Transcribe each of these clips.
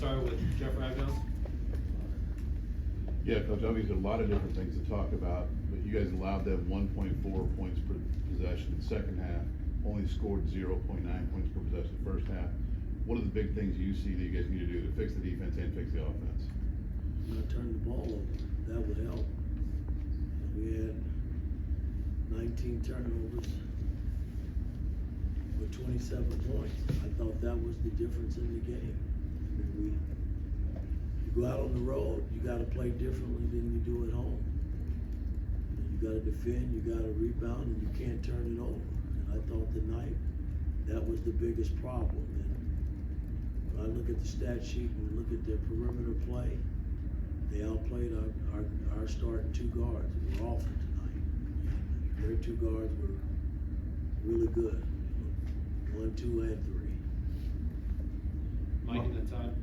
start with Jeff Ragnos. Yeah, Coach, obviously a lot of different things to talk about, but you guys allowed them 1.4 points per possession in the second half, only scored 0.9 points per possession the first half. What are the big things you see that you guys need to do to fix the defense and fix the offense? Not turn the ball over. That would help. We had 19 turnovers with 27 points. I thought that was the difference in the game. I mean, you go out on the road, you got to play differently than you do at home. You got to defend, you got to rebound, and you can't turn it over. And I thought tonight that was the biggest problem. And when I look at the stat sheet and look at their perimeter play, they outplayed our starting two guards. They were awful tonight. Their two guards were really good. 1, 2, and 3. Mike and then Todd.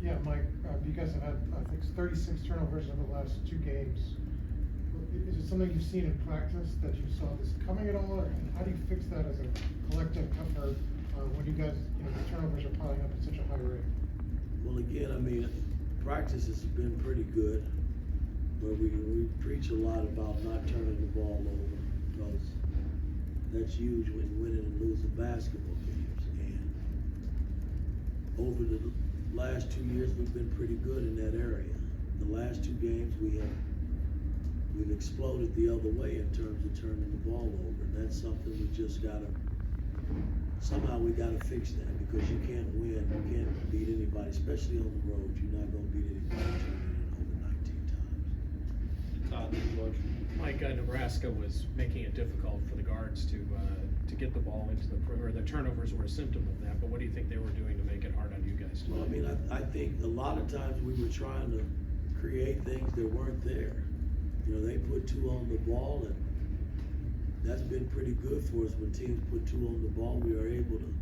Yeah, Mike, you guys have had, I think, 36 turnovers over the last 2 games. Is it something you've seen in practice that you saw this coming at all, or how do you fix that as a collective effort when you guys, the turnovers are piling up at such a high rate? Well, again, I mean, practice has been pretty good, but we preach a lot about not turning the ball over because that's huge when winning and losing basketball games. And over the last 2 years, we've been pretty good in that area. The last 2 games, we've exploded the other way in terms of turning the ball over, and that's something we just somehow we gotta fix that, because you can't win, you can't beat anybody, especially on the road. You're not gonna beat anybody turning it over 19 times. Todd, George. Mike, Nebraska was making it difficult for the guards to get the ball into the perimeter. The turnovers were a symptom of that, but what do you think they were doing to make it hard on you guys? Well, I mean, I think a lot of times we were trying to create things that weren't there. They put 2 on the ball, and that's been pretty good for us. When teams put 2 on the ball, we are able to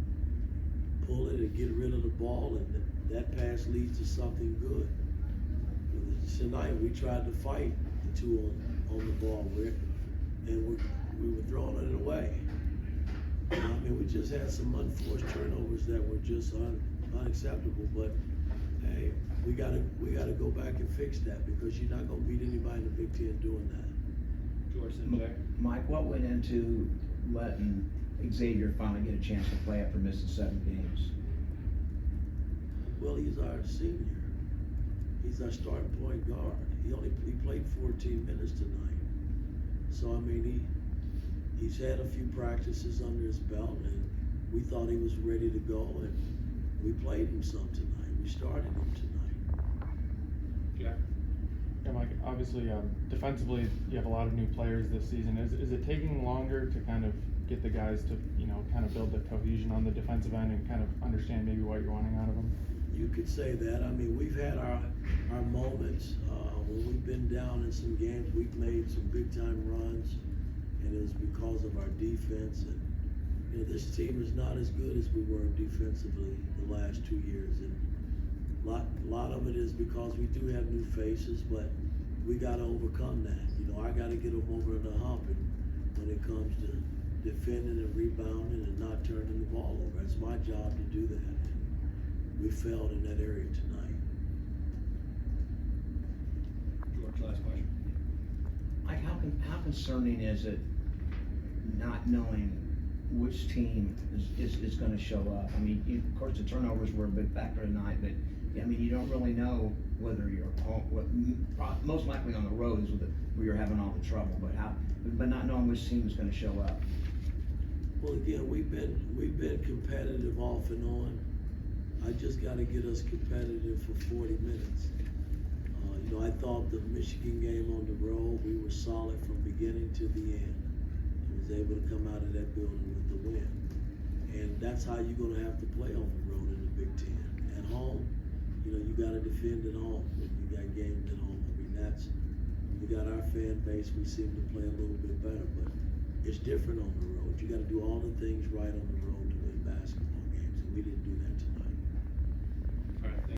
pull it and get rid of the ball, and that pass leads to something good. Tonight, we tried to fight the 2 on the ball, and we were throwing it away. I mean, we just had some unforced turnovers that were just unacceptable. But hey, we gotta go back and fix that, because you're not gonna beat anybody in the Big Ten doing that. George and Jack. Mike, what went into letting Xavier finally get a chance to play after missing 7 games? Well, he's our senior. He's our starting point guard. He played 14 minutes tonight. So I mean, he's had a few practices under his belt, and we thought he was ready to go, and we played him some tonight. We started him tonight. Jack. Yeah, Mike, obviously, defensively, you have a lot of new players this season. Is it taking longer to kind of get the guys to, kind of build the cohesion on the defensive end and kind of understand maybe what you're wanting out of them? You could say that. I mean, we've had our moments. When we've been down in some games, we've made some big-time runs, and it was because of our defense. And, this team is not as good as we were defensively the last 2 years. And a lot of it is because we do have new faces, but we got to overcome that. I got to get them over the hump when it comes to defending and rebounding and not turning the ball over. It's my job to do that. And we failed in that area tonight. George, last question. Mike, how concerning is it not knowing which team is going to show up? I mean, of course, the turnovers were a big factor tonight, but I mean, you don't really know whether you're home. Most likely on the road is where you're having all the trouble. But not knowing which team is going to show up. Well, again, we've been competitive off and on. I just got to get us competitive for 40 minutes. I thought the Michigan game on the road, we were solid from beginning to the end, and was able to come out of that building with the win. And that's how you're going to have to play on the road in the Big Ten. At home, you got to defend at home when you got games at home. I mean, we got our fan base. We seem to play a little bit better, but it's different on the road. You got to do all the things right on the road to win basketball games, and we didn't do that tonight.